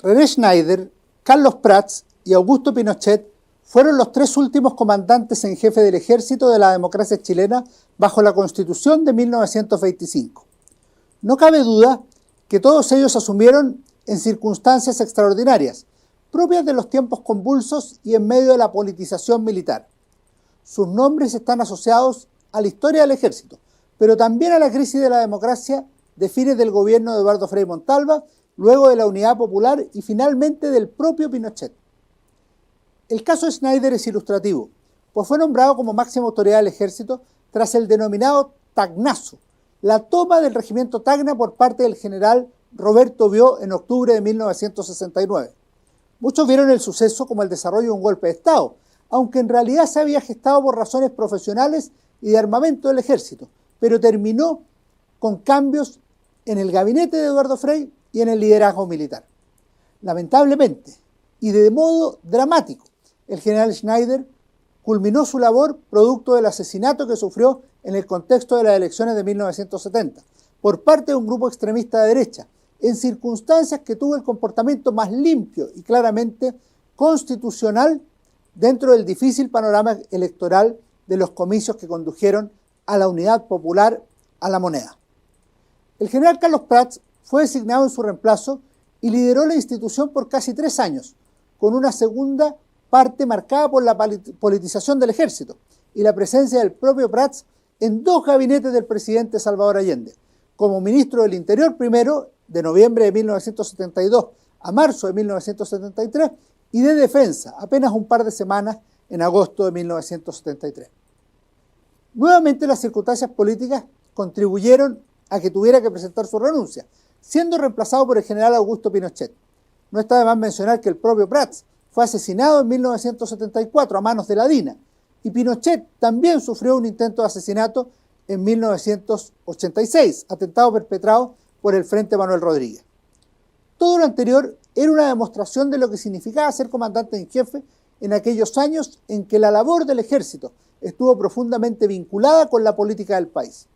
René Schneider, Carlos Prats y Augusto Pinochet fueron los tres últimos comandantes en jefe del ejército de la democracia chilena bajo la Constitución de 1925. No cabe duda que todos ellos asumieron en circunstancias extraordinarias, propias de los tiempos convulsos y en medio de la politización militar. Sus nombres están asociados a la historia del ejército, pero también a la crisis de la democracia de fines del gobierno de Eduardo Frei Montalva, luego de la Unidad Popular y finalmente del propio Pinochet. El caso de Schneider es ilustrativo, pues fue nombrado como máxima autoridad del ejército tras el denominado Tacnazo, la toma del regimiento Tacna por parte del general Roberto Bió en octubre de 1969. Muchos vieron el suceso como el desarrollo de un golpe de Estado, aunque en realidad se había gestado por razones profesionales y de armamento del ejército, pero terminó con cambios en el gabinete de Eduardo Frei y en el liderazgo militar. Lamentablemente, y de modo dramático, el general Schneider culminó su labor producto del asesinato que sufrió en el contexto de las elecciones de 1970 por parte de un grupo extremista de derecha, en circunstancias que tuvo el comportamiento más limpio y claramente constitucional dentro del difícil panorama electoral de los comicios que condujeron a la Unidad Popular a la moneda. El general Carlos Prats fue designado en su reemplazo y lideró la institución por casi 3 años, con una segunda parte marcada por la politización del ejército y la presencia del propio Prats en 2 gabinetes del presidente Salvador Allende, como ministro del Interior primero, de noviembre de 1972 a marzo de 1973, y de Defensa, apenas un par de semanas en agosto de 1973. Nuevamente las circunstancias políticas contribuyeron a que tuviera que presentar su renuncia, siendo reemplazado por el general Augusto Pinochet. No está de más mencionar que el propio Prats fue asesinado en 1974 a manos de la DINA, y Pinochet también sufrió un intento de asesinato en 1986, atentado perpetrado por el Frente Manuel Rodríguez. Todo lo anterior era una demostración de lo que significaba ser comandante en jefe en aquellos años en que la labor del ejército estuvo profundamente vinculada con la política del país.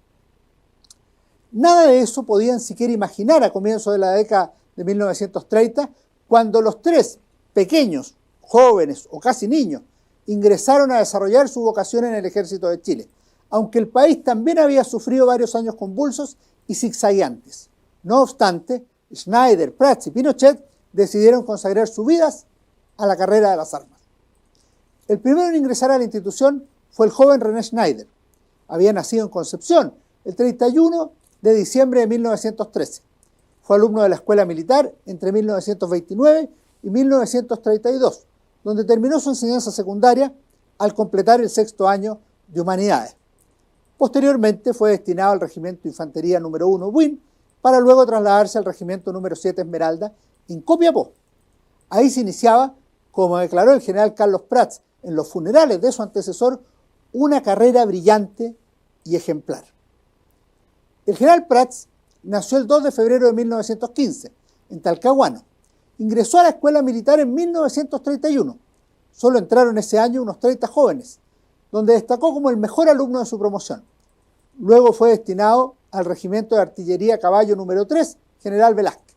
Nada de eso podían siquiera imaginar a comienzos de la década de 1930, cuando los 3 pequeños, jóvenes o casi niños, ingresaron a desarrollar su vocación en el ejército de Chile, aunque el país también había sufrido varios años convulsos y zigzagueantes. No obstante, Schneider, Prats y Pinochet decidieron consagrar sus vidas a la carrera de las armas. El primero en ingresar a la institución fue el joven René Schneider. Había nacido en Concepción el 31 de diciembre de 1913. Fue alumno de la escuela militar entre 1929 y 1932, donde terminó su enseñanza secundaria al completar el 6º año de Humanidades. Posteriormente fue destinado al Regimiento de Infantería número 1 Buin, para luego trasladarse al Regimiento número 7 Esmeralda en Copiapó. Ahí se iniciaba, como declaró el general Carlos Prats en los funerales de su antecesor, una carrera brillante y ejemplar. El general Prats nació el 2 de febrero de 1915, en Talcahuano. Ingresó a la escuela militar en 1931. Solo entraron ese año unos 30 jóvenes, donde destacó como el mejor alumno de su promoción. Luego fue destinado al Regimiento de Artillería Caballo número 3, General Velázquez.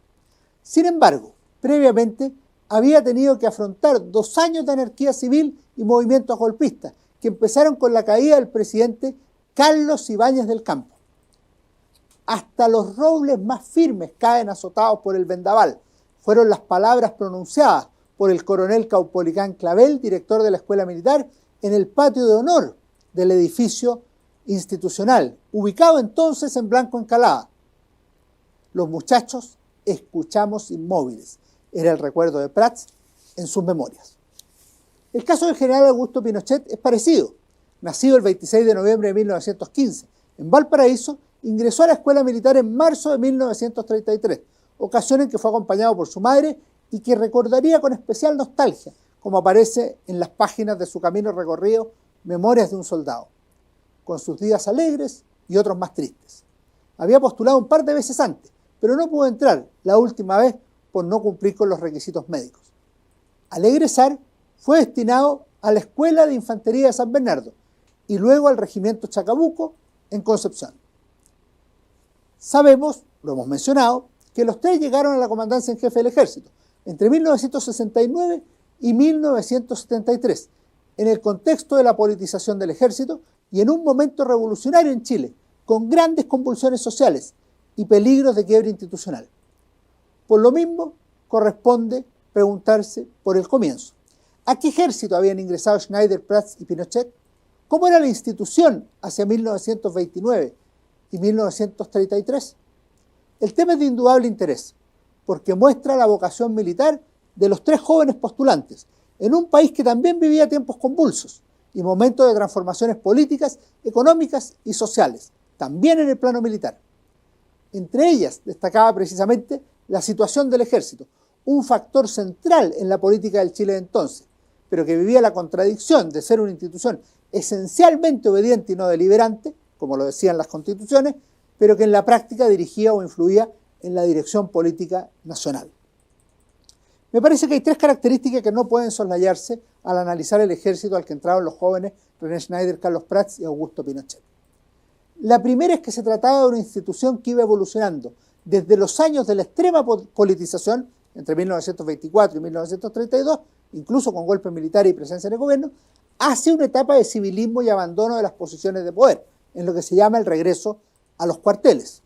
Sin embargo, previamente había tenido que afrontar 2 años de anarquía civil y movimientos golpistas, que empezaron con la caída del presidente Carlos Ibáñez del Campo. Hasta los robles más firmes caen azotados por el vendaval, fueron las palabras pronunciadas por el coronel Caupolicán Clavel, director de la Escuela Militar, en el patio de honor del edificio institucional, ubicado entonces en Blanco Encalada. Los muchachos escuchamos inmóviles, era el recuerdo de Prats en sus memorias. El caso del general Augusto Pinochet es parecido. Nacido el 26 de noviembre de 1915 en Valparaíso, ingresó a la escuela militar en marzo de 1933, ocasión en que fue acompañado por su madre y que recordaría con especial nostalgia, como aparece en las páginas de su camino recorrido Memorias de un soldado, con sus días alegres y otros más tristes. Había postulado un par de veces antes, pero no pudo entrar la última vez por no cumplir con los requisitos médicos. Al egresar, fue destinado a la Escuela de Infantería de San Bernardo y luego al Regimiento Chacabuco en Concepción. Sabemos, lo hemos mencionado, que los 3 llegaron a la comandancia en jefe del ejército, entre 1969 y 1973, en el contexto de la politización del ejército y en un momento revolucionario en Chile, con grandes convulsiones sociales y peligros de quiebre institucional. Por lo mismo, corresponde preguntarse por el comienzo. ¿A qué ejército habían ingresado Schneider, Prats y Pinochet? ¿Cómo era la institución hacia 1929 y 1933? El tema es de indudable interés, porque muestra la vocación militar de los tres jóvenes postulantes, en un país que también vivía tiempos convulsos y momentos de transformaciones políticas, económicas y sociales, también en el plano militar. Entre ellas destacaba precisamente la situación del ejército, un factor central en la política del Chile de entonces, pero que vivía la contradicción de ser una institución esencialmente obediente y no deliberante, como lo decían las constituciones, pero que en la práctica dirigía o influía en la dirección política nacional. Me parece que hay tres características que no pueden soslayarse al analizar el ejército al que entraron los jóvenes René Schneider, Carlos Prats y Augusto Pinochet. La primera es que se trataba de una institución que iba evolucionando desde los años de la extrema politización, entre 1924 y 1932, incluso con golpes militares y presencia en el gobierno, hacia una etapa de civilismo y abandono de las posiciones de poder, en lo que se llama el regreso a los cuarteles.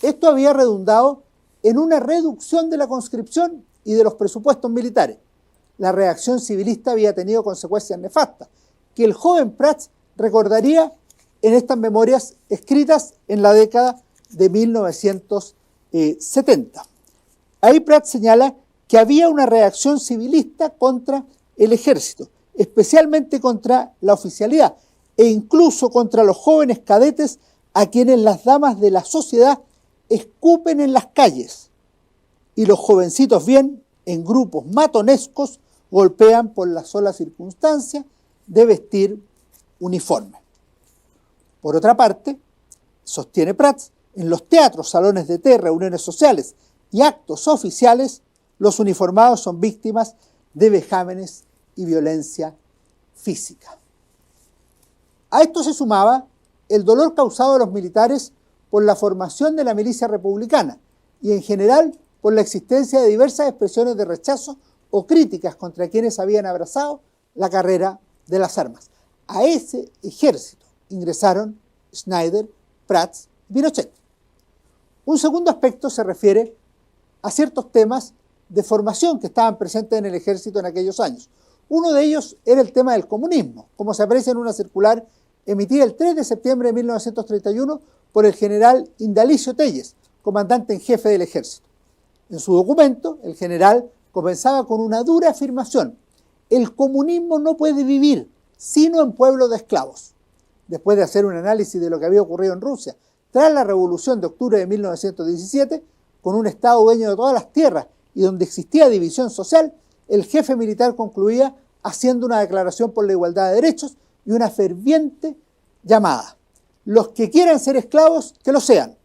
Esto había redundado en una reducción de la conscripción y de los presupuestos militares. La reacción civilista había tenido consecuencias nefastas, que el joven Prats recordaría en estas memorias escritas en la década de 1970. Ahí Prats señala que había una reacción civilista contra el ejército, especialmente contra la oficialidad e incluso contra los jóvenes cadetes a quienes las damas de la sociedad escupen en las calles y los jovencitos bien, en grupos matonescos, golpean por la sola circunstancia de vestir uniforme. Por otra parte, sostiene Prats, en los teatros, salones de té, reuniones sociales y actos oficiales, los uniformados son víctimas de vejámenes y violencia física. A esto se sumaba el dolor causado a los militares por la formación de la milicia republicana y en general por la existencia de diversas expresiones de rechazo o críticas contra quienes habían abrazado la carrera de las armas. A ese ejército ingresaron Schneider, Prats y Pinochet. Un segundo aspecto se refiere a ciertos temas de formación que estaban presentes en el ejército en aquellos años. Uno de ellos era el tema del comunismo, como se aprecia en una circular emitida el 3 de septiembre de 1931 por el general Indalicio Telles, comandante en jefe del ejército. En su documento, el general comenzaba con una dura afirmación: el comunismo no puede vivir sino en pueblos de esclavos. Después de hacer un análisis de lo que había ocurrido en Rusia tras la revolución de octubre de 1917, con un Estado dueño de todas las tierras y donde existía división social, el jefe militar concluía haciendo una declaración por la igualdad de derechos y una ferviente llamada: los que quieran ser esclavos, que lo sean.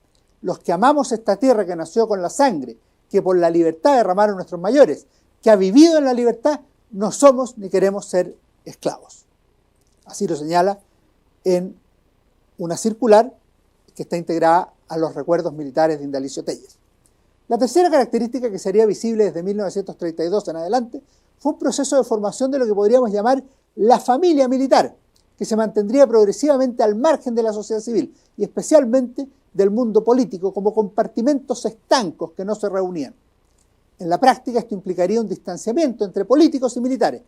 Los que amamos esta tierra que nació con la sangre que por la libertad derramaron nuestros mayores, que ha vivido en la libertad, no somos ni queremos ser esclavos. Así lo señala en una circular que está integrada a los recuerdos militares de Indalicio Telles. La tercera característica que sería visible desde 1932 en adelante fue un proceso de formación de lo que podríamos llamar la familia militar, que se mantendría progresivamente al margen de la sociedad civil y especialmente del mundo político como compartimentos estancos que no se reunían. En la práctica esto implicaría un distanciamiento entre políticos y militares,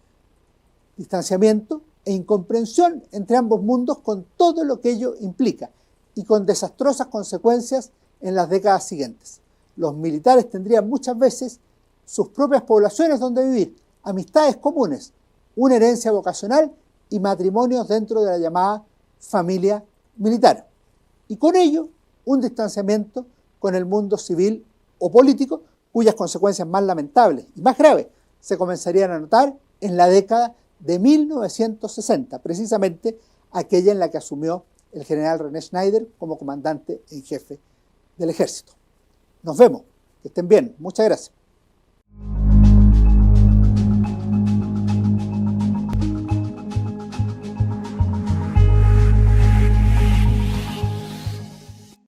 distanciamiento e incomprensión entre ambos mundos con todo lo que ello implica y con desastrosas consecuencias en las décadas siguientes. Los militares tendrían muchas veces sus propias poblaciones donde vivir, amistades comunes, una herencia vocacional y matrimonios dentro de la llamada familia militar. Y con ello, un distanciamiento con el mundo civil o político, cuyas consecuencias más lamentables y más graves se comenzarían a notar en la década de 1960, precisamente aquella en la que asumió el general René Schneider como comandante en jefe del ejército. Nos vemos, que estén bien, muchas gracias.